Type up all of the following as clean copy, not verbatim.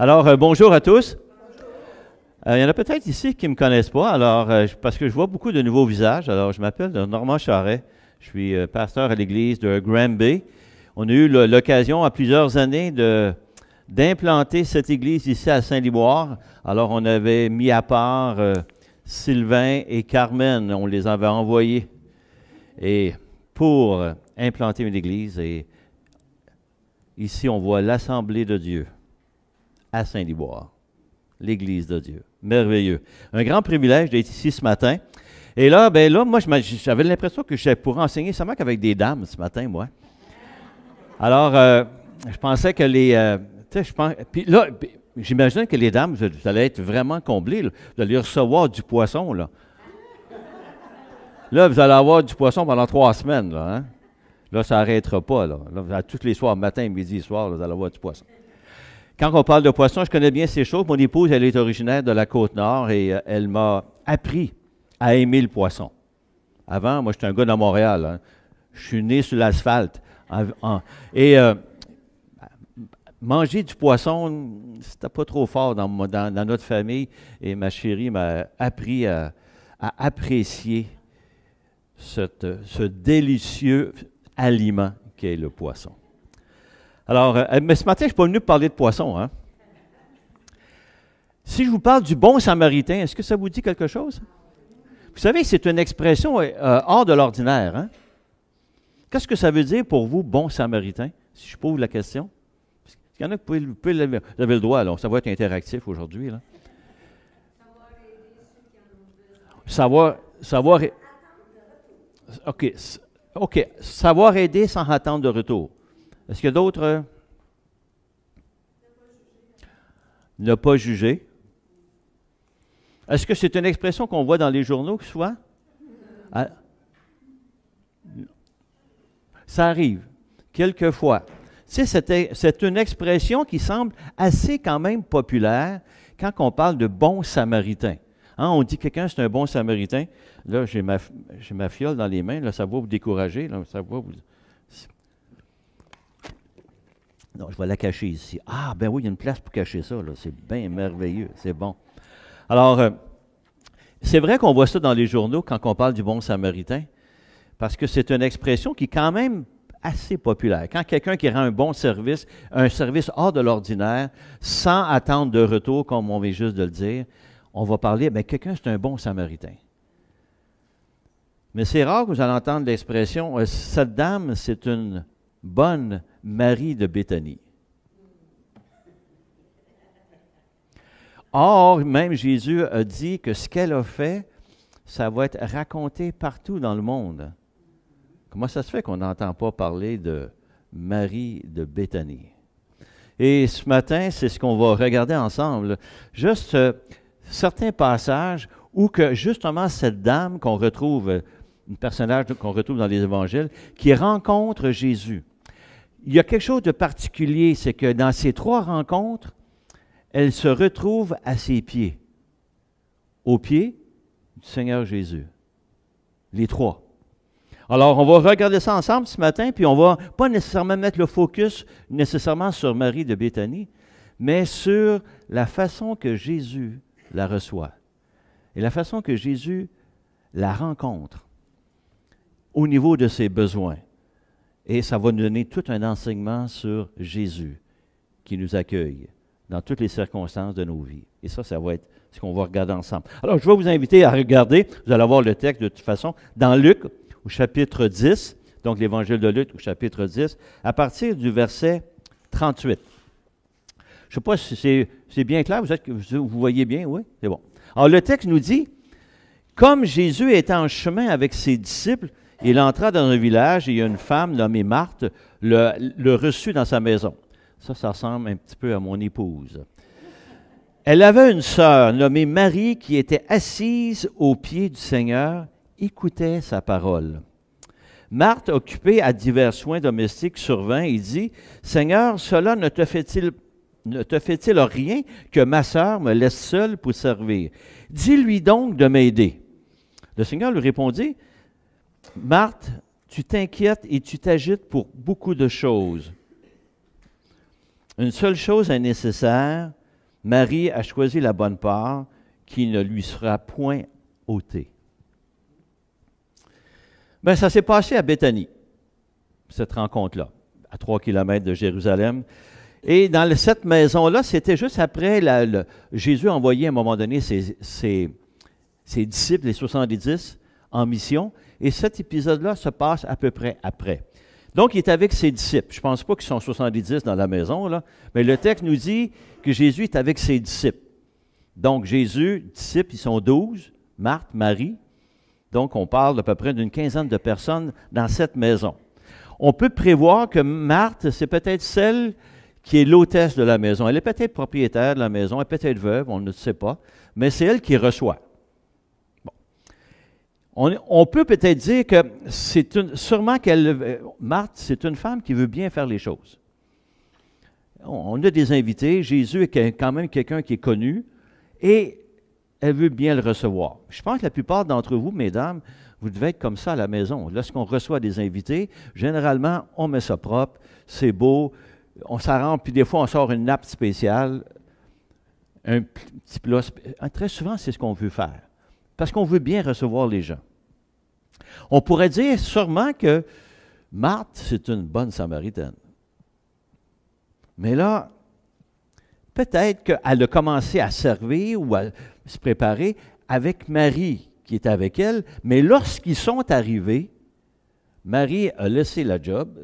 Alors, bonjour à tous. Il y en a peut-être ici qui ne me connaissent pas, alors parce que je vois beaucoup de nouveaux visages. Alors, je m'appelle Normand Charret. Je suis pasteur à l'église de Granby. On a eu l'occasion à plusieurs années d'implanter cette église ici à Saint-Liboire. Alors, on avait mis à part Sylvain et Carmen. On les avait envoyés pour implanter une église. Et ici, on voit l'Assemblée de Dieu à Saint-Liboire, l'Église de Dieu. Merveilleux. Un grand privilège d'être ici ce matin. Et là, moi, j'avais l'impression que je pourrais enseigner seulement qu'avec des dames ce matin, moi. Alors, je pensais que puis là, j'imagine que les dames, vous allez être vraiment comblées. Là. Vous allez recevoir du poisson, là. Là, vous allez avoir du poisson pendant 3 semaines, là. Hein? Là, ça n'arrêtera pas, là. Là, tous les soirs, matin, midi, soir, là, vous allez avoir du poisson. Quand on parle de poisson, je connais bien ces choses. Mon épouse, elle est originaire de la Côte-Nord et elle m'a appris à aimer le poisson. Avant, moi, j'étais un gars de Montréal. Hein. Je suis né sur l'asphalte. Manger du poisson, c'était pas trop fort dans notre famille. Et ma chérie m'a appris à apprécier ce délicieux aliment qu'est le poisson. Alors, mais ce matin, je ne suis pas venu pour parler de poisson. Hein? Si je vous parle du bon samaritain, est-ce que ça vous dit quelque chose? Vous savez, c'est une expression hors de l'ordinaire. Hein? Qu'est-ce que ça veut dire pour vous, bon samaritain? Si je pose la question. Il y en a qui vous pouvez lever le doigt, là. Ça va être interactif aujourd'hui. Là. Savoir. OK. Savoir aider sans attendre de retour. Est-ce qu'il y a d'autres? Ne pas juger. Est-ce que c'est une expression qu'on voit dans les journaux souvent? Ça arrive, quelquefois. Tu sais, c'est une expression qui semble assez quand même populaire quand on parle de bon samaritain. Hein, on dit que quelqu'un c'est un bon samaritain. Là, j'ai ma fiole dans les mains, là, ça va vous décourager, là, ça va vous... Non, je vais la cacher ici. Ah, ben oui, il y a une place pour cacher ça, là. C'est bien merveilleux, c'est bon. Alors, c'est vrai qu'on voit ça dans les journaux quand on parle du bon samaritain, parce que c'est une expression qui est quand même assez populaire. Quand quelqu'un qui rend un bon service, un service hors de l'ordinaire, sans attendre de retour, comme on vient juste de le dire, on va parler, bien, quelqu'un c'est un bon samaritain. Mais c'est rare que vous allez entendre l'expression, cette dame, c'est une bonne Marie de Béthanie. Or, même Jésus a dit que ce qu'elle a fait, ça va être raconté partout dans le monde. Comment ça se fait qu'on n'entend pas parler de Marie de Béthanie? Et ce matin, c'est ce qu'on va regarder ensemble. Juste certains passages où que justement cette dame qu'on retrouve, un personnage qu'on retrouve dans les évangiles, qui rencontre Jésus. Il y a quelque chose de particulier, c'est que dans ces 3 rencontres, elle se retrouve à ses pieds, aux pieds du Seigneur Jésus. Les 3. Alors, on va regarder ça ensemble ce matin, puis on va pas nécessairement mettre le focus nécessairement sur Marie de Béthanie, mais sur la façon que Jésus la reçoit et la façon que Jésus la rencontre au niveau de ses besoins. Et ça va nous donner tout un enseignement sur Jésus qui nous accueille dans toutes les circonstances de nos vies. Et ça va être ce qu'on va regarder ensemble. Alors, je vais vous inviter à regarder, vous allez avoir le texte de toute façon, dans Luc, au chapitre 10, donc l'Évangile de Luc, au chapitre 10, à partir du verset 38. Je ne sais pas si c'est bien clair, vous voyez bien, oui? C'est bon. Alors, le texte nous dit, « Comme Jésus était en chemin avec ses disciples, il entra dans un village et il y a une femme nommée Marthe le reçut dans sa maison. » Ça ressemble un petit peu à mon épouse. Elle avait une sœur nommée Marie qui était assise aux pieds du Seigneur, écoutait sa parole. Marthe, occupée à divers soins domestiques, survint et dit, « Seigneur, cela ne te fait-il rien que ma sœur me laisse seule pour servir? Dis-lui donc de m'aider. » Le Seigneur lui répondit, « Marthe, tu t'inquiètes et tu t'agites pour beaucoup de choses. Une seule chose est nécessaire, Marie a choisi la bonne part qui ne lui sera point ôtée. Bien, ça s'est passé à Béthanie, cette rencontre-là, à 3 kilomètres de Jérusalem. Et dans cette maison-là, c'était juste après, Jésus a envoyé à un moment donné ses disciples, les 70, en mission. Et cet épisode-là se passe à peu près après. Donc, il est avec ses disciples. Je ne pense pas qu'ils sont 70 dans la maison, là, mais le texte nous dit que Jésus est avec ses disciples. Donc, Jésus, disciples, ils sont 12, Marthe, Marie. Donc, on parle d'à peu près d'une quinzaine de personnes dans cette maison. On peut prévoir que Marthe, c'est peut-être celle qui est l'hôtesse de la maison. Elle est peut-être propriétaire de la maison, elle est peut-être veuve, on ne sait pas, mais c'est elle qui reçoit. On peut peut-être dire que Marthe, c'est une femme qui veut bien faire les choses. On a des invités, Jésus est quand même quelqu'un qui est connu, et elle veut bien le recevoir. Je pense que la plupart d'entre vous, mesdames, vous devez être comme ça à la maison. Lorsqu'on reçoit des invités, généralement, on met ça propre, c'est beau, on s'arrange, puis des fois, on sort une nappe spéciale, un petit plat. Très souvent, c'est ce qu'on veut faire, parce qu'on veut bien recevoir les gens. On pourrait dire sûrement que Marthe, c'est une bonne Samaritaine. Mais là, peut-être qu'elle a commencé à servir ou à se préparer avec Marie qui est avec elle, mais lorsqu'ils sont arrivés, Marie a laissé la job,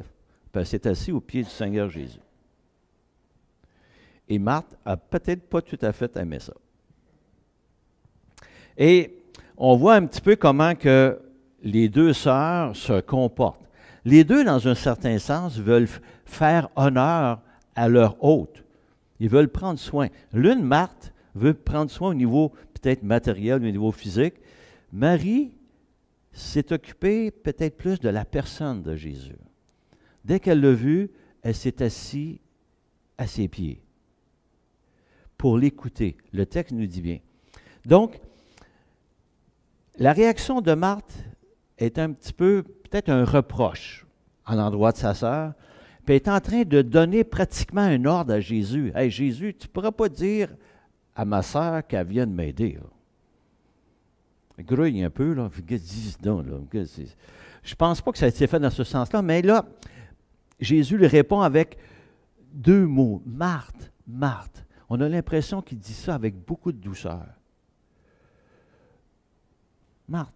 puis elle s'est assise au pied du Seigneur Jésus. Et Marthe n'a peut-être pas tout à fait aimé ça. Et on voit un petit peu comment que les deux sœurs se comportent. Les deux, dans un certain sens, veulent faire honneur à leur hôte. Ils veulent prendre soin. L'une, Marthe, veut prendre soin au niveau peut-être matériel, au niveau physique. Marie s'est occupée peut-être plus de la personne de Jésus. Dès qu'elle l'a vu, elle s'est assise à ses pieds pour l'écouter. Le texte nous dit bien. Donc, la réaction de Marthe est un petit peu, peut-être un reproche à l'endroit de sa sœur, puis elle est en train de donner pratiquement un ordre à Jésus. « Hey, Jésus, tu ne pourras pas dire à ma sœur qu'elle vienne m'aider. » Grouille un peu, là. Dis donc, là. Je ne pense pas que ça a été fait dans ce sens-là, mais là, Jésus lui répond avec deux mots. « Marthe, Marthe. » On a l'impression qu'il dit ça avec beaucoup de douceur. Marthe.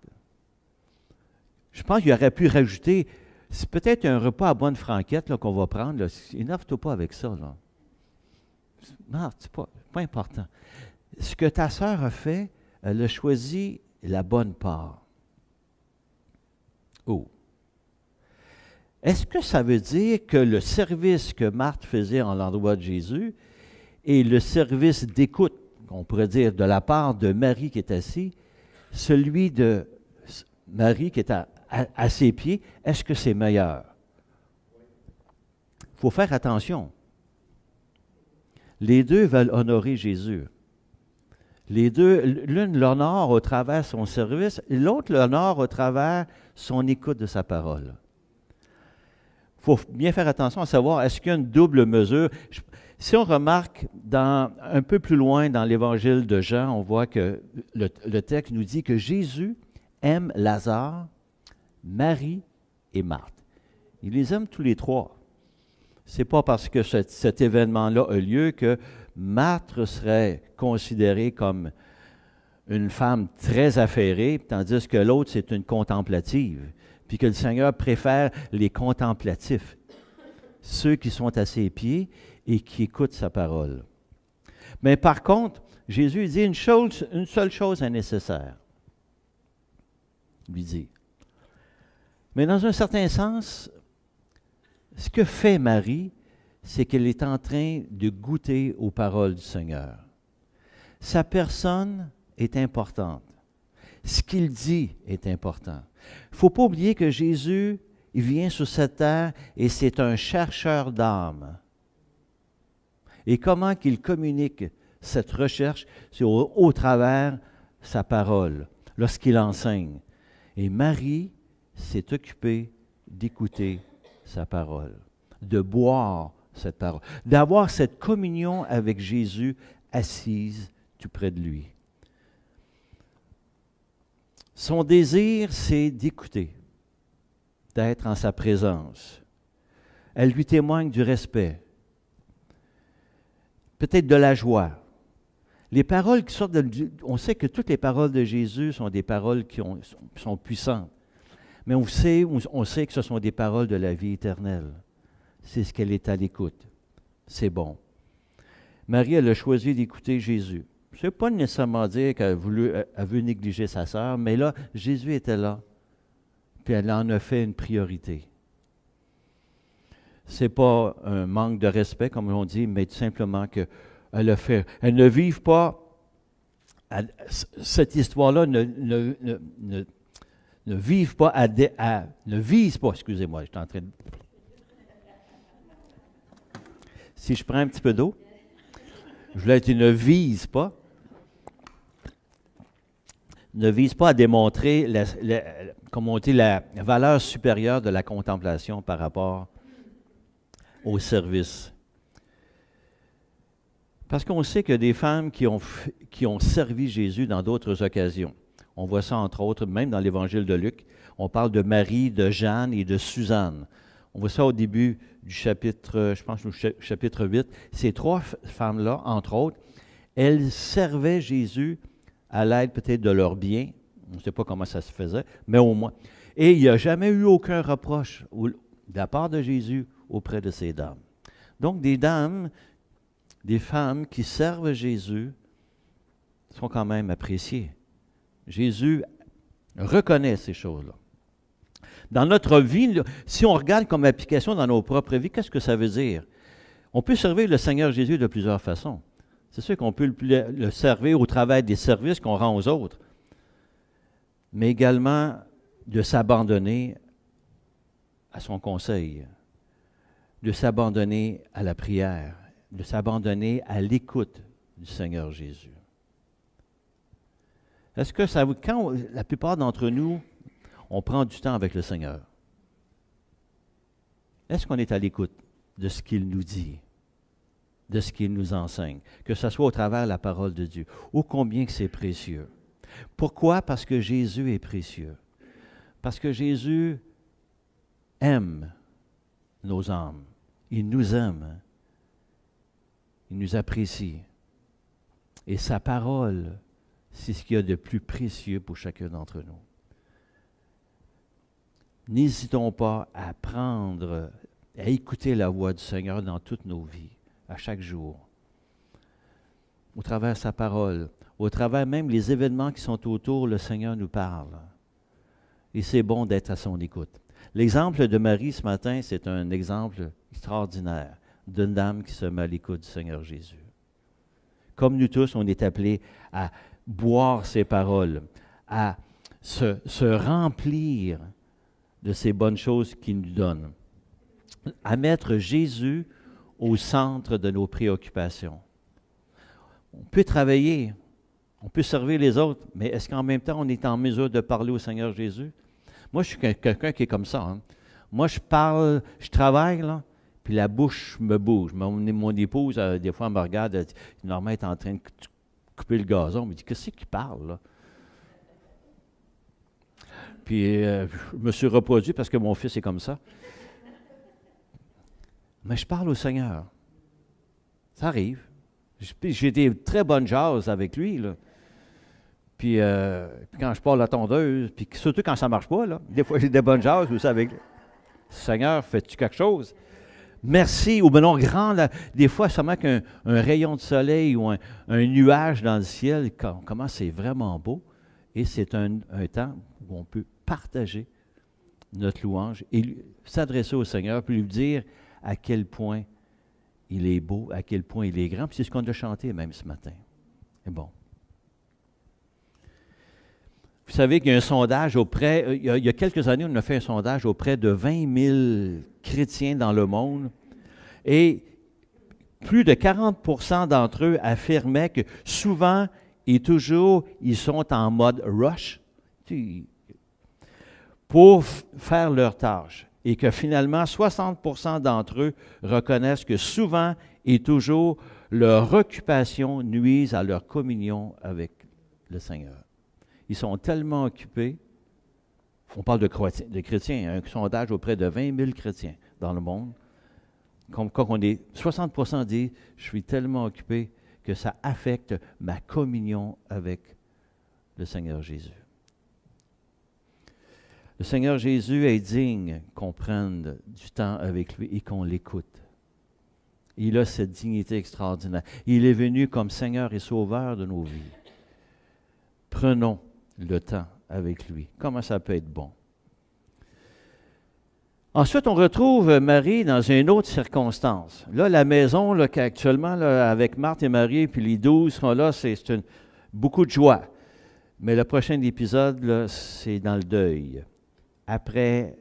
Je pense qu'il aurait pu rajouter, c'est peut-être un repas à bonne franquette là, qu'on va prendre. Énerve-toi pas avec ça. Là. Marthe, c'est pas important. Ce que ta sœur a fait, elle a choisi la bonne part. Oh. Est-ce que ça veut dire que le service que Marthe faisait en l'endroit de Jésus et le service d'écoute, on pourrait dire, de la part de Marie qui est assise, celui de Marie qui est à ses pieds, est-ce que c'est meilleur? Il faut faire attention. Les deux veulent honorer Jésus. Les deux, l'une l'honore au travers de son service, et l'autre l'honore au travers de son écoute de sa parole. Il faut bien faire attention à savoir, est-ce qu'il y a une double mesure? Si on remarque un peu plus loin dans l'évangile de Jean, on voit que le texte nous dit que Jésus aime Lazare, Marie et Marthe. Il les aime tous les trois. Ce n'est pas parce que cet événement-là a lieu que Marthe serait considérée comme une femme très affairée, tandis que l'autre, c'est une contemplative, puis que le Seigneur préfère les contemplatifs, ceux qui sont à ses pieds et qui écoutent sa parole. Mais par contre, Jésus dit une seule chose est nécessaire. Il lui dit. Mais dans un certain sens, ce que fait Marie, c'est qu'elle est en train de goûter aux paroles du Seigneur. Sa personne est importante. Ce qu'il dit est important. Il ne faut pas oublier que Jésus, il vient sur cette terre et c'est un chercheur d'âmes. Et comment qu'il communique cette recherche, c'est au travers sa parole, lorsqu'il enseigne. Et Marie s'est occupée d'écouter sa parole, de boire cette parole, d'avoir cette communion avec Jésus assise tout près de lui. Son désir, c'est d'écouter, d'être en sa présence. Elle lui témoigne du respect, peut-être de la joie. Les paroles qui sortent on sait que toutes les paroles de Jésus sont des paroles qui sont puissantes, mais on sait que ce sont des paroles de la vie éternelle. C'est ce qu'elle est à l'écoute. C'est bon. Marie, elle a choisi d'écouter Jésus. Ce n'est pas nécessairement dire qu'elle veut négliger sa sœur, mais là, Jésus était là, puis elle en a fait une priorité. Ce n'est pas un manque de respect, comme on dit, mais tout simplement qu'elle a fait. Elle ne vive pas, cette histoire-là ne vive pas ne vise pas, excusez-moi, je suis en train de... Si je prends un petit peu d'eau, je voulais dire ne vise pas à démontrer, comme on dit, la valeur supérieure de la contemplation par rapport au service. Parce qu'on sait que des femmes qui ont servi Jésus dans d'autres occasions. On voit ça entre autres, même dans l'Évangile de Luc. On parle de Marie, de Jeanne et de Suzanne. On voit ça au début du chapitre, je pense, chapitre 8. Ces trois femmes-là, entre autres, elles servaient Jésus à l'aide peut-être de leurs biens. On ne sait pas comment ça se faisait, mais au moins. Et il n'y a jamais eu aucun reproche de la part de Jésus auprès de ces dames. Donc, des dames, des femmes qui servent Jésus sont quand même appréciées. Jésus reconnaît ces choses-là. Dans notre vie, si on regarde comme application dans nos propres vies, qu'est-ce que ça veut dire? On peut servir le Seigneur Jésus de plusieurs façons. C'est sûr qu'on peut le servir au travers des services qu'on rend aux autres, mais également de s'abandonner à son conseil, de s'abandonner à la prière, de s'abandonner à l'écoute du Seigneur Jésus. Est-ce que quand la plupart d'entre nous, on prend du temps avec le Seigneur, est-ce qu'on est à l'écoute de ce qu'il nous dit, de ce qu'il nous enseigne, que ce soit au travers de la parole de Dieu? Ô combien que c'est précieux. Pourquoi? Parce que Jésus est précieux. Parce que Jésus aime nos âmes. Il nous aime. Il nous apprécie. Et sa parole, c'est ce qu'il y a de plus précieux pour chacun d'entre nous. N'hésitons pas à écouter la voix du Seigneur dans toutes nos vies, à chaque jour. Au travers de sa parole, au travers même les événements qui sont autour, le Seigneur nous parle. Et c'est bon d'être à son écoute. L'exemple de Marie ce matin, c'est un exemple extraordinaire d'une dame qui se met à l'écoute du Seigneur Jésus. Comme nous tous, on est appelés à boire ses paroles, à se remplir de ces bonnes choses qu'il nous donne, à mettre Jésus au centre de nos préoccupations. On peut travailler, on peut servir les autres, mais est-ce qu'en même temps, on est en mesure de parler au Seigneur Jésus? Moi, je suis quelqu'un qui est comme ça. Hein. Moi, je travaille, là, puis la bouche me bouge. Mon épouse, des fois, elle me regarde, elle dit, normalement, elle est en train de couper le gazon. Elle me dit, qu'est-ce qu'il parle, là? Puis, je me suis reproduit parce que mon fils est comme ça. Mais je parle au Seigneur. Ça arrive. J'ai des très bonnes jases avec lui, là. Puis quand je parle à la tondeuse, puis surtout quand ça ne marche pas, là, des fois j'ai des bonnes jases aussi avec lui. Seigneur, fais-tu quelque chose? Merci, ou ben non, grand, là, des fois seulement qu'un rayon de soleil ou un nuage dans le ciel, comment c'est vraiment beau. Et c'est un temps où on peut partager notre louange et s'adresser au Seigneur, puis lui dire à quel point il est beau, à quel point il est grand. Puis c'est ce qu'on a chanté même ce matin. C'est bon. Vous savez qu'il y a un sondage il y a quelques années, on a fait un sondage auprès de 20 000 chrétiens dans le monde et plus de 40% d'entre eux affirmaient que souvent et toujours, ils sont en mode rush pour faire leur tâche. et que finalement 60% d'entre eux reconnaissent que souvent et toujours leur occupation nuise à leur communion avec le Seigneur. Ils sont tellement occupés, on parle de chrétiens, un sondage auprès de 20 000 chrétiens dans le monde, comme quand on est 60% disent « je suis tellement occupé que ça affecte ma communion avec le Seigneur Jésus ». Le Seigneur Jésus est digne qu'on prenne du temps avec lui et qu'on l'écoute. Il a cette dignité extraordinaire. Il est venu comme Seigneur et Sauveur de nos vies. Prenons le temps avec lui. Comment ça peut être bon? Ensuite, on retrouve Marie dans une autre circonstance. Là, la maison, là, qu'actuellement, là, avec Marthe et Marie, puis les 12 sont là, c'est beaucoup de joie. Mais le prochain épisode, là, c'est dans le deuil, après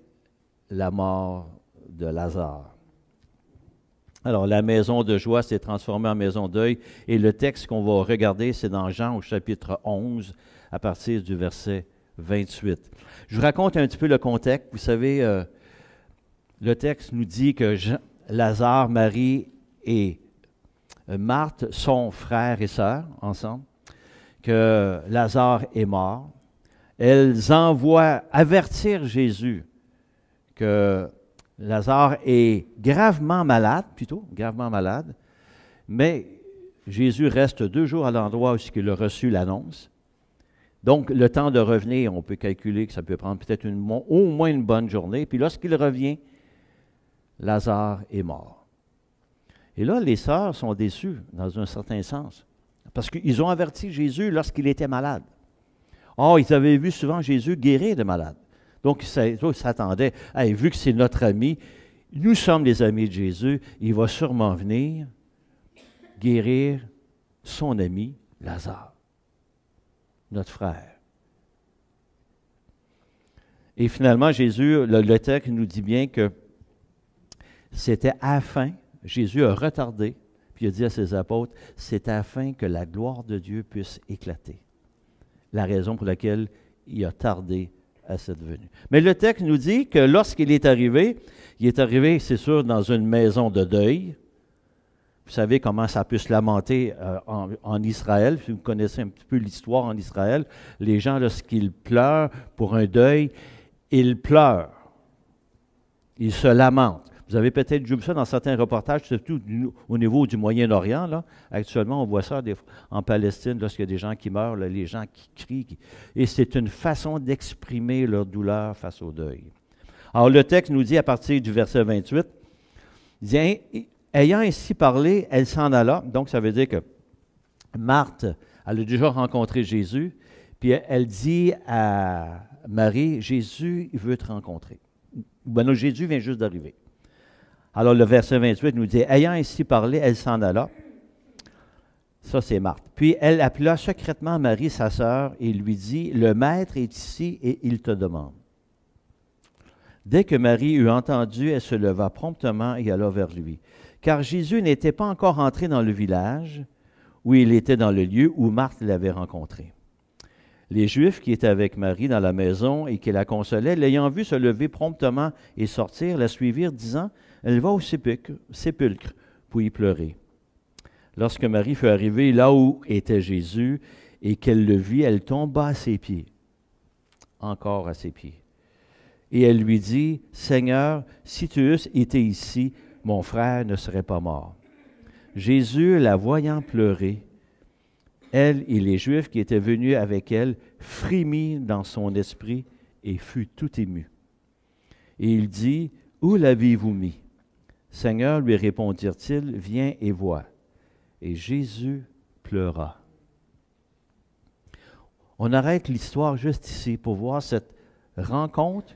la mort de Lazare. Alors, la maison de joie s'est transformée en maison de deuil, et le texte qu'on va regarder, c'est dans Jean au chapitre 11, à partir du verset 28. Je vous raconte un petit peu le contexte. Vous savez, le texte nous dit que Lazare, Marie et Marthe sont frères et sœurs ensemble, que Lazare est mort. Elles envoient avertir Jésus que Lazare est gravement malade, mais Jésus reste 2 jours à l'endroit où il a reçu l'annonce. Donc, le temps de revenir, on peut calculer que ça peut prendre peut-être au moins une bonne journée. Puis lorsqu'il revient, Lazare est mort. Et là, les sœurs sont déçues, dans un certain sens, parce qu'ils ont averti Jésus lorsqu'il était malade. Or, ils avaient vu souvent Jésus guérir de malades. Donc, ils s'attendaient, hey, vu que c'est notre ami, nous sommes les amis de Jésus, il va sûrement venir guérir son ami Lazare, notre frère. Et finalement, Jésus, le texte nous dit bien que c'était afin, Jésus a retardé, puis il a dit à ses apôtres, c'est afin que la gloire de Dieu puisse éclater. La raison pour laquelle il a tardé à cette venue. Mais le texte nous dit que lorsqu'il est arrivé, c'est sûr, dans une maison de deuil. Vous savez comment ça peut se lamenter en Israël. Si vous connaissez un petit peu l'histoire en Israël, les gens, lorsqu'ils pleurent pour un deuil, ils pleurent. Ils se lamentent. Vous avez peut-être vu ça dans certains reportages, surtout au niveau du Moyen-Orient. Là. Actuellement, on voit ça en Palestine, lorsqu'il y a des gens qui meurent, là, les gens qui crient. Et c'est une façon d'exprimer leur douleur face au deuil. Alors, le texte nous dit, à partir du verset 28, il dit, ayant ainsi parlé, elle s'en alla. Donc, ça veut dire que Marthe, elle a déjà rencontré Jésus, puis elle dit à Marie, Jésus veut te rencontrer. Ben non, Jésus vient juste d'arriver. Alors, le verset 28 nous dit, ayant ainsi parlé, elle s'en alla. Ça, c'est Marthe. Puis, elle appela secrètement Marie, sa sœur, et lui dit, le Maître est ici et il te demande. Dès que Marie eut entendu, elle se leva promptement et alla vers lui. Car Jésus n'était pas encore entré dans le village où il était dans le lieu où Marthe l'avait rencontré. Les Juifs qui étaient avec Marie dans la maison et qui la consolaient, l'ayant vue se lever promptement et sortir, la suivirent, disant, elle va au sépulcre pour y pleurer. Lorsque Marie fut arrivée là où était Jésus et qu'elle le vit, elle tomba à ses pieds, encore à ses pieds. Et elle lui dit, Seigneur, si tu eusses été ici, mon frère ne serait pas mort. Jésus, la voyant pleurer, elle et les Juifs qui étaient venus avec elle, frémit dans son esprit et fut tout ému. Et il dit, où l'avez-vous mis? Seigneur, lui répondirent-ils, viens et vois. Et Jésus pleura. On arrête l'histoire juste ici pour voir cette rencontre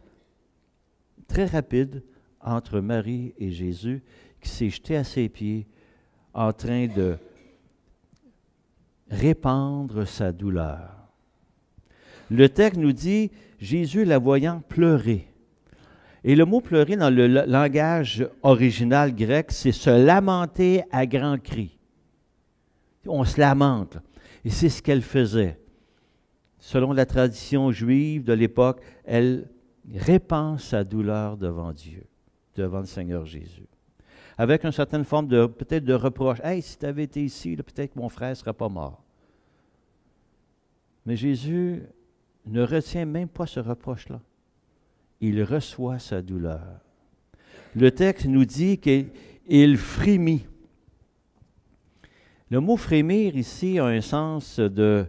très rapide entre Marie et Jésus qui s'est jeté à ses pieds en train de répandre sa douleur. Le texte nous dit, Jésus la voyant pleurer. Et le mot pleurer dans le langage original grec, c'est se lamenter à grands cris. On se lamente. Et c'est ce qu'elle faisait. Selon la tradition juive de l'époque, elle répand sa douleur devant Dieu, devant le Seigneur Jésus. Avec une certaine forme de, peut-être de reproche. « Hey, si tu avais été ici, là, peut-être que mon frère ne serait pas mort. » Mais Jésus ne retient même pas ce reproche-là. Il reçoit sa douleur. Le texte nous dit qu'il frémit. Le mot frémir ici a un sens de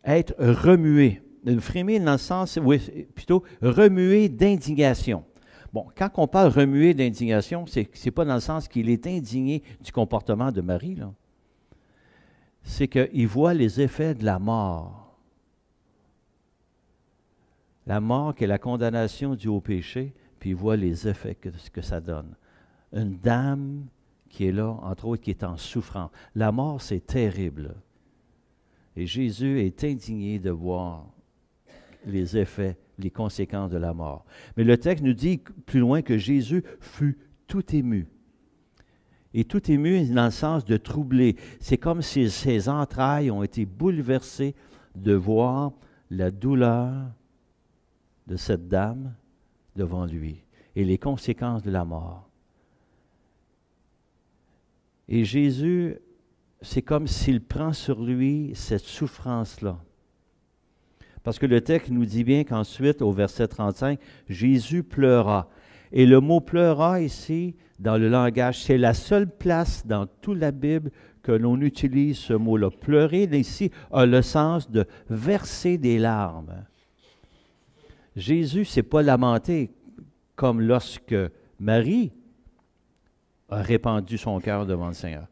être remué. Frémir dans le sens, oui, plutôt remuer d'indignation. Bon, quand on parle remuer d'indignation, ce n'est pas dans le sens qu'il est indigné du comportement de Marie, là. C'est qu'il voit les effets de la mort. La mort qui est la condamnation due au péché, puis il voit les effets que ça donne. Une dame qui est là, entre autres, qui est en souffrance. La mort, c'est terrible. Et Jésus est indigné de voir les effets, les conséquences de la mort. Mais le texte nous dit plus loin que Jésus fut tout ému. Et tout ému dans le sens de troubler. C'est comme si ses entrailles ont été bouleversées de voir la douleur de cette dame devant lui et les conséquences de la mort. Et Jésus, c'est comme s'il prend sur lui cette souffrance-là. Parce que le texte nous dit bien qu'ensuite, au verset 35, Jésus pleura. Et le mot pleura ici, dans le langage, c'est la seule place dans toute la Bible que l'on utilise ce mot-là. Pleurer, ici, a le sens de verser des larmes. Jésus ne s'est pas lamenté comme lorsque Marie a répandu son cœur devant le Seigneur.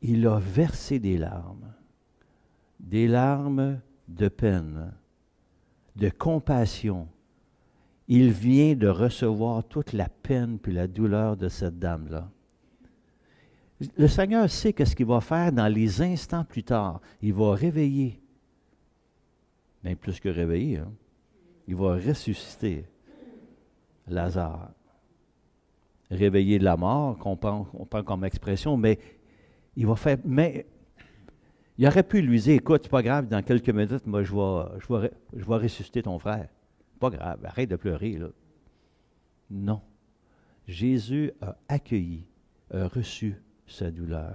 Il a versé des larmes de peine, de compassion. Il vient de recevoir toute la peine puis la douleur de cette dame-là. Le Seigneur sait qu'est-ce qu'il va faire dans les instants plus tard. Il va réveiller, même plus que réveiller, hein? Il va ressusciter Lazare. Réveiller de la mort, qu'on prend comme expression, mais il va faire... Mais il aurait pu lui dire, écoute, c'est pas grave, dans quelques minutes, moi, je vais ressusciter ton frère. Pas grave, arrête de pleurer, là. Non. Jésus a accueilli, a reçu sa douleur.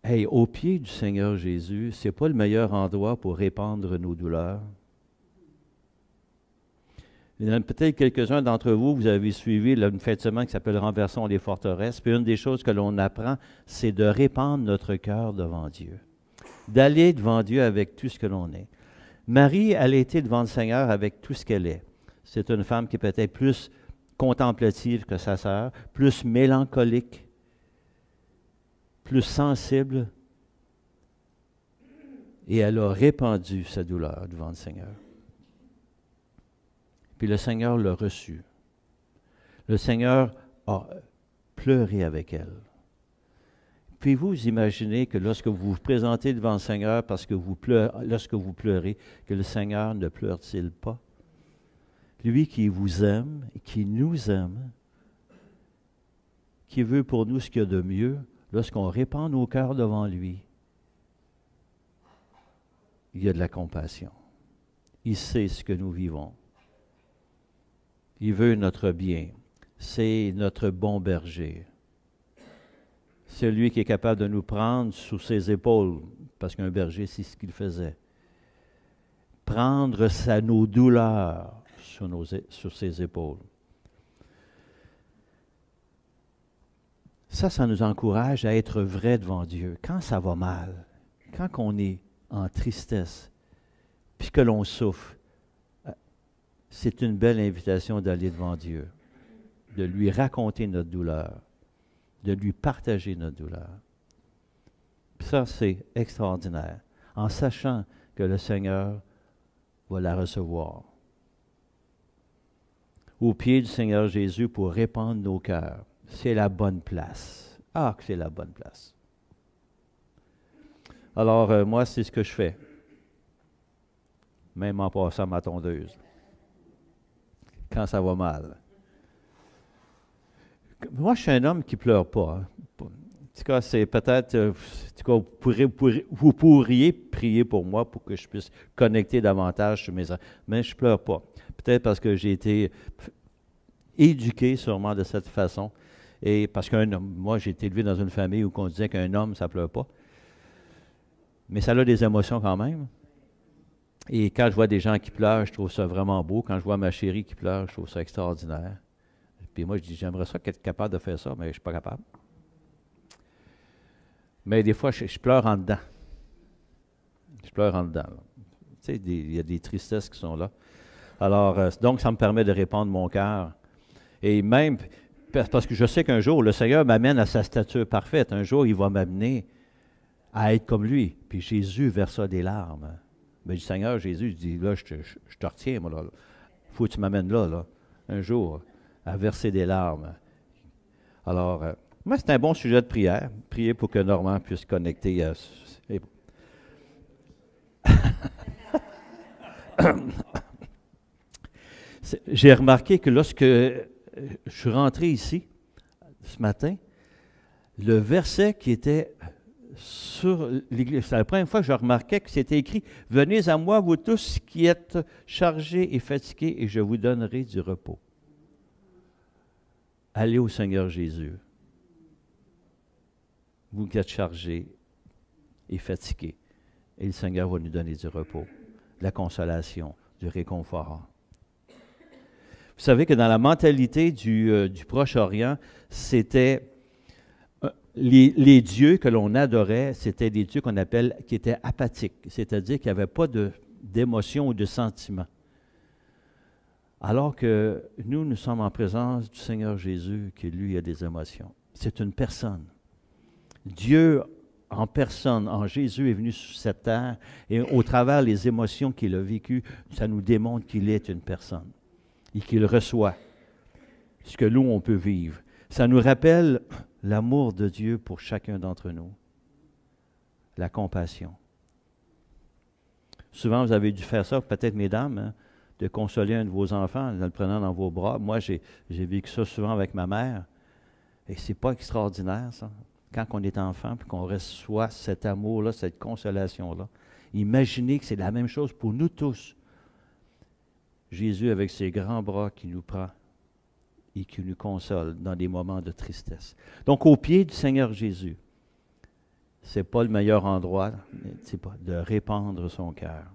Hey, au pied du Seigneur Jésus, ce n'est pas le meilleur endroit pour répandre nos douleurs. Il y en a peut-être quelques-uns d'entre vous, vous avez suivi une fête de semaine qui s'appelle Renversons les forteresses. Puis une des choses que l'on apprend, c'est de répandre notre cœur devant Dieu. D'aller devant Dieu avec tout ce que l'on est. Marie, elle a été devant le Seigneur avec tout ce qu'elle est. C'est une femme qui est peut-être plus contemplative que sa sœur, plus mélancolique, plus sensible. Et elle a répandu sa douleur devant le Seigneur. Puis le Seigneur l'a reçu. Le Seigneur a pleuré avec elle. Puis vous imaginez que lorsque vous vous présentez devant le Seigneur parce que lorsque vous pleurez, que le Seigneur ne pleure-t-il pas? Lui qui vous aime, qui nous aime, qui veut pour nous ce qu'il y a de mieux, lorsqu'on répand nos cœurs devant lui, il y a de la compassion. Il sait ce que nous vivons. Il veut notre bien. C'est notre bon berger. Celui qui est capable de nous prendre sous ses épaules, parce qu'un berger, c'est ce qu'il faisait. Prendre nos douleurs sur ses épaules. Ça nous encourage à être vrai devant Dieu. Quand ça va mal, quand on est en tristesse, puis que l'on souffre, c'est une belle invitation d'aller devant Dieu, de lui raconter notre douleur, de lui partager notre douleur. Puis ça, c'est extraordinaire, en sachant que le Seigneur va la recevoir. Au pied du Seigneur Jésus pour répandre nos cœurs. C'est la bonne place. Ah, que c'est la bonne place. Alors, moi, c'est ce que je fais. Même en passant ma tondeuse. Quand ça va mal. Moi, je suis un homme qui ne pleure pas. Hein. tout cas, c'est peut-être, en tout cas, vous pourriez prier pour moi pour que je puisse connecter davantage sur mes enfants. Mais je ne pleure pas. Peut-être parce que j'ai été éduqué sûrement de cette façon. Et parce qu'un homme, moi, j'ai été élevé dans une famille où on disait qu'un homme, ça ne pleure pas. Mais ça a des émotions quand même. Et quand je vois des gens qui pleurent, je trouve ça vraiment beau. Quand je vois ma chérie qui pleure, je trouve ça extraordinaire. Puis moi, je dis, j'aimerais ça être capable de faire ça, mais je ne suis pas capable. Mais des fois, je pleure en dedans. Je pleure en dedans. Là. Tu sais, il y a des tristesses qui sont là. Alors, donc, ça me permet de répandre mon cœur. Et même, parce que je sais qu'un jour, le Seigneur m'amène à sa stature parfaite. Un jour, il va m'amener à être comme lui. Puis Jésus versa des larmes. Mais le Seigneur, Jésus, je dis, là, je te retiens, moi, là. Faut que tu m'amènes là, un jour, à verser des larmes. Alors, moi, c'est un bon sujet de prière. Prier pour que Normand puisse connecter. J'ai remarqué que lorsque je suis rentré ici, ce matin, le verset qui était sur l'Église, c'est la première fois que je remarquais que c'était écrit « Venez à moi, vous tous qui êtes chargés et fatigués, et je vous donnerai du repos. » Allez au Seigneur Jésus. Vous qui êtes chargés et fatigués, et le Seigneur va nous donner du repos, de la consolation, du réconfort. Vous savez que dans la mentalité du Proche-Orient, c'était les dieux que l'on adorait, c'était des dieux qu'on appelle, qui étaient apathiques, c'est-à-dire qu'il n'y avait pas d'émotion ou de sentiment. Alors que nous sommes en présence du Seigneur Jésus, qui lui a des émotions. C'est une personne. Dieu en personne, en Jésus, est venu sur cette terre, et au travers des émotions qu'il a vécues, ça nous démontre qu'il est une personne et qu'il reçoit ce que nous, on peut vivre. Ça nous rappelle l'amour de Dieu pour chacun d'entre nous, la compassion. Souvent, vous avez dû faire ça, peut-être mesdames, hein, de consoler un de vos enfants en le prenant dans vos bras. Moi, j'ai vécu ça souvent avec ma mère, et c'est pas extraordinaire, ça. Quand on est enfant, puis qu'on reçoit cet amour-là, cette consolation-là. Imaginez que c'est la même chose pour nous tous. Jésus, avec ses grands bras, qui nous prend et qui nous console dans des moments de tristesse. Donc, au pied du Seigneur Jésus, ce n'est pas le meilleur endroit de répandre son cœur.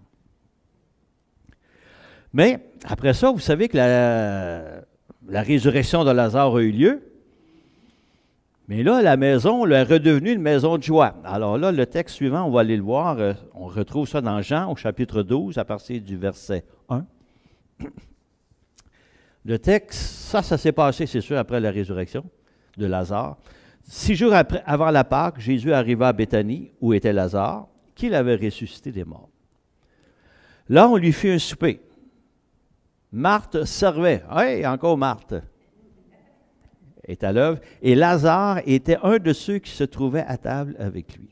Mais, après ça, vous savez que la résurrection de Lazare a eu lieu. Mais là, la maison elle est redevenue une maison de joie. Alors là, le texte suivant, on va aller le voir. On retrouve ça dans Jean, au chapitre 12, à partir du verset 1. Le texte, ça s'est passé, c'est sûr, après la résurrection de Lazare. 6 jours avant la Pâque, Jésus arriva à Béthanie, où était Lazare, qu'il avait ressuscité des morts. Là, on lui fit un souper. Marthe servait. Oui, encore Marthe est à l'œuvre. Et Lazare était un de ceux qui se trouvaient à table avec lui.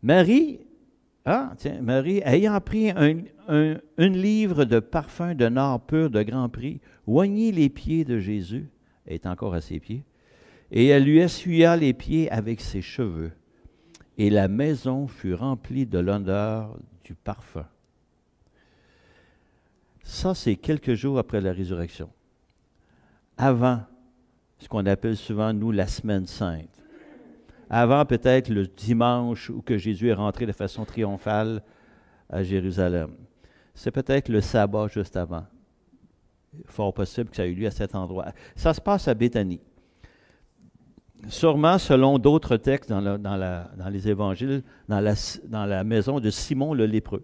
Marie, ayant pris une livre de parfum de nard pur de grand prix, oignit les pieds de Jésus, elle est encore à ses pieds, et elle lui essuya les pieds avec ses cheveux. Et la maison fut remplie de l'odeur du parfum. Ça, c'est quelques jours après la résurrection. Avant ce qu'on appelle souvent, nous, la semaine sainte. Avant peut-être le dimanche où que Jésus est rentré de façon triomphale à Jérusalem. C'est peut-être le sabbat juste avant. Fort possible que ça ait eu lieu à cet endroit. Ça se passe à Béthanie. Sûrement, selon d'autres textes dans les évangiles, dans la maison de Simon le lépreux.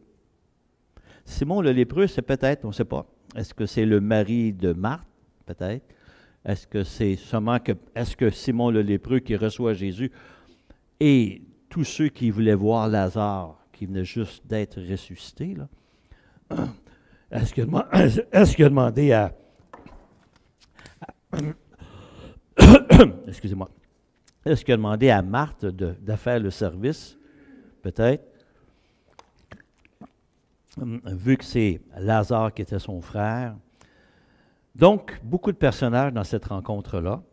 Simon le lépreux, c'est peut-être, on ne sait pas, est-ce que c'est le mari de Marthe, peut-être? Est-ce que c'est est-ce que Simon le lépreux qui reçoit Jésus et tous ceux qui voulaient voir Lazare, qui venait juste d'être ressuscité, là, est-ce qu'il a demandé à excusez-moi, est-ce qu'il a demandé à Marthe de faire le service? Peut-être. Vu que c'est Lazare qui était son frère. Donc, beaucoup de personnages dans cette rencontre-là.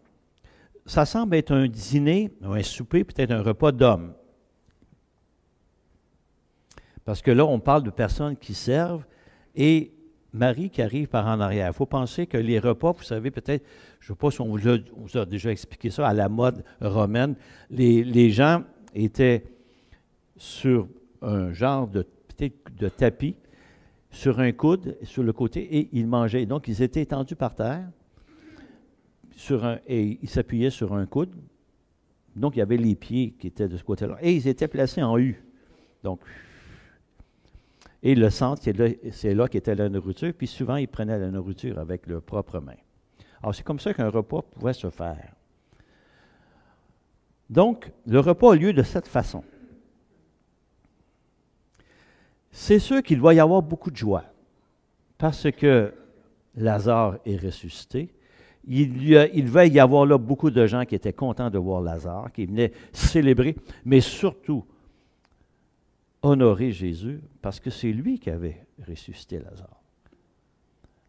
ça semble être un dîner, ou un souper, peut-être un repas d'hommes. Parce que là, on parle de personnes qui servent et Marie qui arrive par en arrière. Il faut penser que les repas, vous savez, peut-être, je ne sais pas si on vous a déjà expliqué ça, à la mode romaine, les gens étaient sur un genre de, peut-être de tapis, sur un coude, sur le côté, et ils mangeaient. Donc, ils étaient étendus par terre, et ils s'appuyaient sur un coude. Donc, il y avait les pieds qui étaient de ce côté-là. Et ils étaient placés en U. Donc, et le centre, c'est là qu'était la nourriture, puis souvent, ils prenaient la nourriture avec leurs propres mains. Alors, c'est comme ça qu'un repas pouvait se faire. Donc, le repas a lieu de cette façon. C'est sûr qu'il doit y avoir beaucoup de joie, parce que Lazare est ressuscité. Il va y avoir là beaucoup de gens qui étaient contents de voir Lazare, qui venaient célébrer, mais surtout honorer Jésus, parce que c'est lui qui avait ressuscité Lazare.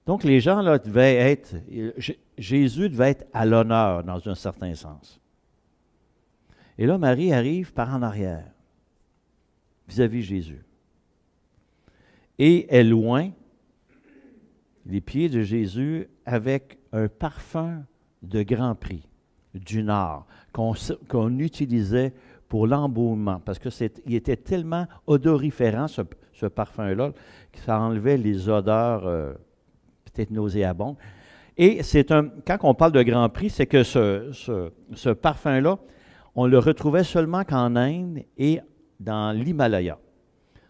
Donc les gens là devaient être, Jésus devait être à l'honneur dans un certain sens. Et là, Marie arrive par en arrière, vis-à-vis Jésus. Et elle loin les pieds de Jésus avec un parfum de grand prix du Nord qu'on utilisait pour l'embaumement, parce qu'il était tellement odoriférant, ce parfum-là, que ça enlevait les odeurs peut-être nauséabondes. Et quand on parle de grand prix, c'est que ce parfum-là, on le retrouvait seulement qu'en Inde et dans l'Himalaya.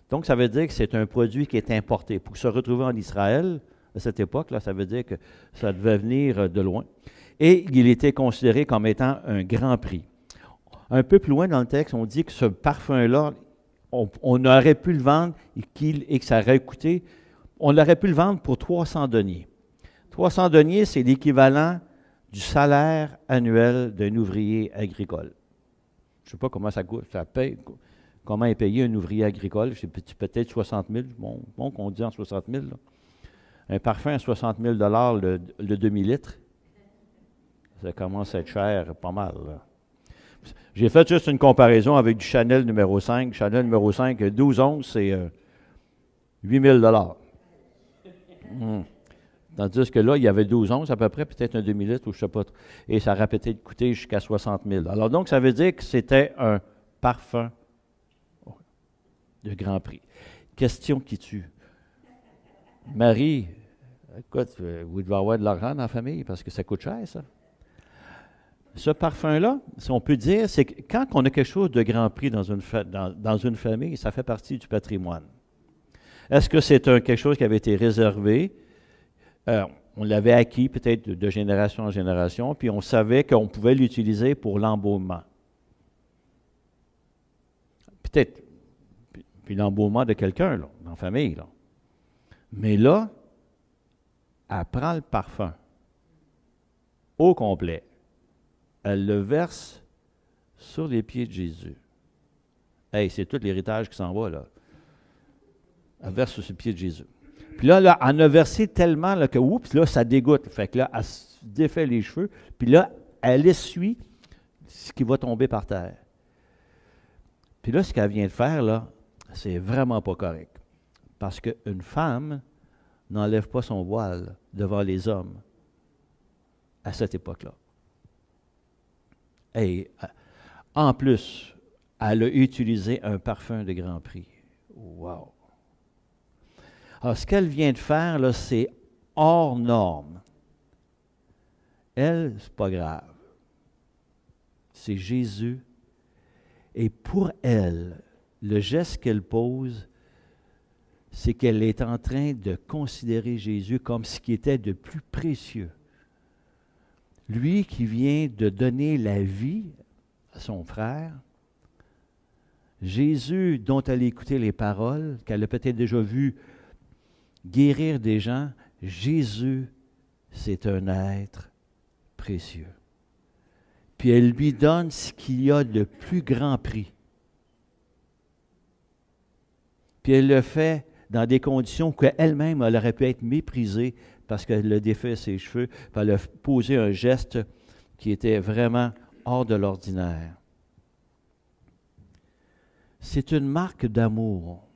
Donc, ça veut dire que c'est un produit qui est importé. Pour se retrouver en Israël, à cette époque-là, ça veut dire que ça devait venir de loin. Et il était considéré comme étant un grand prix. Un peu plus loin dans le texte, on dit que ce parfum-là, on aurait pu le vendre et que ça aurait coûté, on aurait pu le vendre pour 300 deniers. 300 deniers, c'est l'équivalent du salaire annuel d'un ouvrier agricole. Je ne sais pas comment ça coûte, comment est payé un ouvrier agricole, c'est peut-être 60 000, bon qu'on dit en 60 000. Là. Un parfum à 60 000 $ le demi-litre, ça commence à être cher, pas mal. Là. J'ai fait juste une comparaison avec du Chanel numéro 5. Chanel numéro 5, 12 onces, c'est 8 000 $. Tandis que là, il y avait 12 onces, à peu près, peut-être un demi-litre, ou je ne sais pas. Et ça aurait peut-être coûté jusqu'à 60 000 $. Alors donc, ça veut dire que c'était un parfum de grand prix. Question qui tue. Marie, écoute, vous devez avoir de l'argent dans la famille, parce que ça coûte cher, ça. Ce parfum-là, si on peut dire, c'est que quand on a quelque chose de grand prix dans une famille, ça fait partie du patrimoine. Est-ce que c'est quelque chose qui avait été réservé? On l'avait acquis peut-être de génération en génération, puis on savait qu'on pouvait l'utiliser pour l'embaumement. Peut-être, puis l'embaumement de quelqu'un, là, dans la famille. Là. Mais là, elle prend le parfum au complet. Elle le verse sur les pieds de Jésus. Hey, c'est tout l'héritage qui s'en va, là. Elle verse sur les pieds de Jésus. Puis là, elle en a versé tellement là, que, oups, là, ça dégoûte. Fait que là, elle se défait les cheveux. Puis là, elle essuie ce qui va tomber par terre. Puis là, ce qu'elle vient de faire, là, c'est vraiment pas correct. Parce qu'une femme n'enlève pas son voile devant les hommes à cette époque-là. Et en plus, elle a utilisé un parfum de grand prix. Wow! Alors, ce qu'elle vient de faire, là, c'est hors norme. Elle, c'est pas grave. C'est Jésus. Et pour elle, le geste qu'elle pose, c'est qu'elle est en train de considérer Jésus comme ce qui était de plus précieux. Lui qui vient de donner la vie à son frère, Jésus dont elle a écouté les paroles, qu'elle a peut-être déjà vu guérir des gens, Jésus, c'est un être précieux. Puis elle lui donne ce qu'il y a de plus grand prix. Puis elle le fait dans des conditions qu'elle-même, elle aurait pu être méprisée parce qu'elle a défait ses cheveux, puis elle a posé un geste qui était vraiment hors de l'ordinaire. C'est une marque d'amour,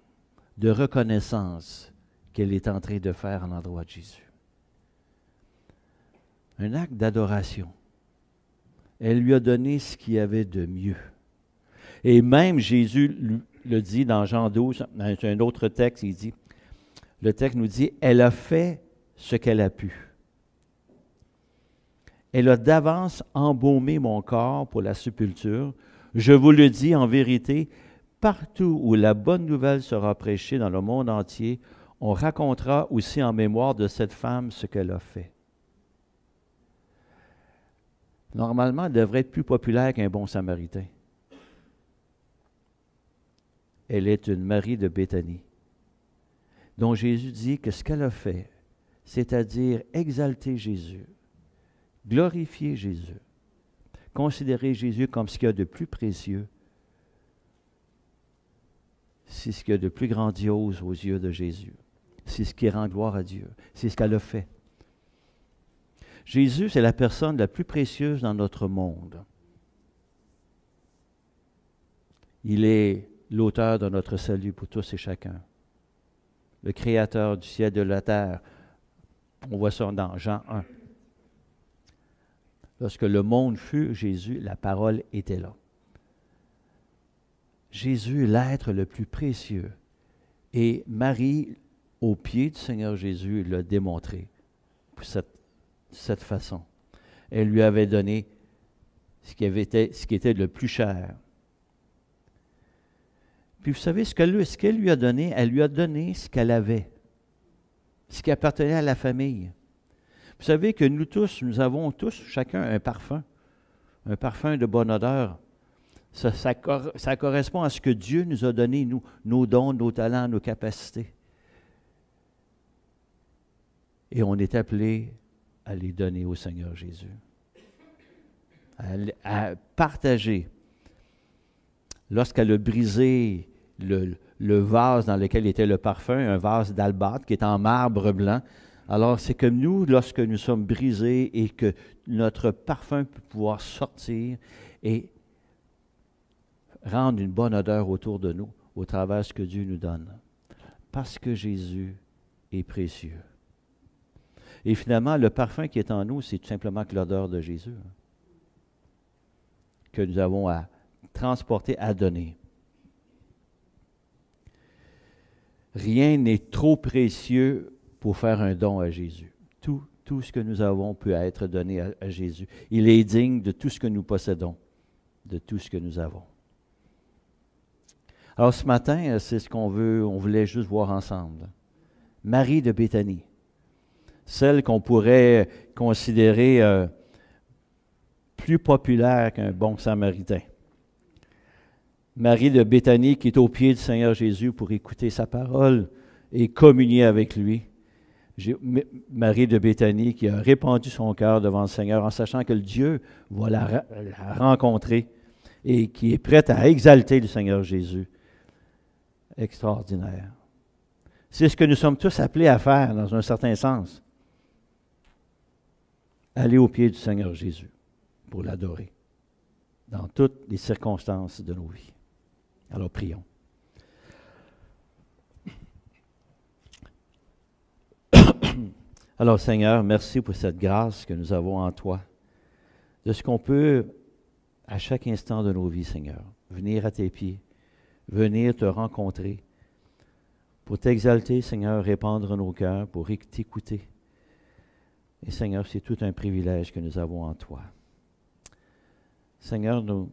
de reconnaissance qu'elle est en train de faire à l'endroit de Jésus. Un acte d'adoration. Elle lui a donné ce qu'il y avait de mieux. Et même Jésus le dit dans Jean 12, dans un autre texte, il dit, le texte nous dit, elle a fait ce qu'elle a pu. Elle a d'avance embaumé mon corps pour la sépulture. Je vous le dis en vérité, partout où la bonne nouvelle sera prêchée dans le monde entier, on racontera aussi en mémoire de cette femme ce qu'elle a fait. Normalement, elle devrait être plus populaire qu'un bon Samaritain. Elle est une Marie de Béthanie, dont Jésus dit que ce qu'elle a fait, c'est-à-dire exalter Jésus, glorifier Jésus, considérer Jésus comme ce qu'il y a de plus précieux, c'est ce qu'il y a de plus grandiose aux yeux de Jésus. C'est ce qui rend gloire à Dieu. C'est ce qu'elle a fait. Jésus, c'est la personne la plus précieuse dans notre monde. Il est l'auteur de notre salut pour tous et chacun. Le Créateur du ciel et de la terre. On voit ça dans Jean 1. Lorsque le monde fut Jésus, la parole était là. Jésus, l'être le plus précieux. Et Marie, au pied du Seigneur Jésus, l'a démontré pour cette façon. Elle lui avait donné ce qui était le plus cher. Puis vous savez, ce qu'elle lui a donné, elle lui a donné ce qu'elle avait, ce qui appartenait à la famille. Vous savez que nous avons tous, chacun, un parfum de bonne odeur. Ça correspond à ce que Dieu nous a donné, nous, nos dons, nos talents, nos capacités. Et on est appelé à les donner au Seigneur Jésus, à partager. Lorsqu'elle a brisé le vase dans lequel était le parfum, un vase d'albâtre qui est en marbre blanc, alors c'est comme nous, lorsque nous sommes brisés et que notre parfum peut pouvoir sortir et rendre une bonne odeur autour de nous, au travers de ce que Dieu nous donne. Parce que Jésus est précieux. Et finalement, le parfum qui est en nous, c'est tout simplement que l'odeur de Jésus, que nous avons à transporter, à donner. Rien n'est trop précieux pour faire un don à Jésus. Tout ce que nous avons peut être donné à Jésus. Il est digne de tout ce que nous possédons, de tout ce que nous avons. Alors ce matin, c'est ce on voulait juste voir ensemble. Marie de Béthanie, celle qu'on pourrait considérer plus populaire qu'un bon Samaritain. Marie de Béthanie qui est au pied du Seigneur Jésus pour écouter sa parole et communier avec lui. Marie de Béthanie qui a répandu son cœur devant le Seigneur en sachant que le Dieu va la rencontrer et qui est prête à exalter le Seigneur Jésus. Extraordinaire. C'est ce que nous sommes tous appelés à faire dans un certain sens. Aller au pied du Seigneur Jésus pour l'adorer dans toutes les circonstances de nos vies. Alors prions. Alors Seigneur, merci pour cette grâce que nous avons en toi, de ce qu'on peut, à chaque instant de nos vies, Seigneur, venir à tes pieds, venir te rencontrer, pour t'exalter, Seigneur, répandre nos cœurs, pour t'écouter. Et Seigneur, c'est tout un privilège que nous avons en toi. Seigneur, nous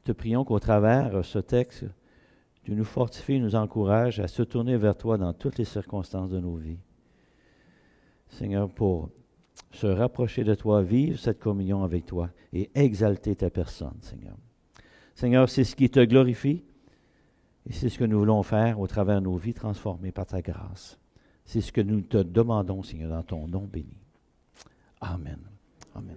te prions qu'au travers ce texte, tu nous fortifies, nous encourages à se tourner vers toi dans toutes les circonstances de nos vies. Seigneur, pour se rapprocher de toi, vivre cette communion avec toi et exalter ta personne, Seigneur. Seigneur, c'est ce qui te glorifie et c'est ce que nous voulons faire au travers de nos vies transformées par ta grâce. C'est ce que nous te demandons, Seigneur, dans ton nom béni. Amen. Amen.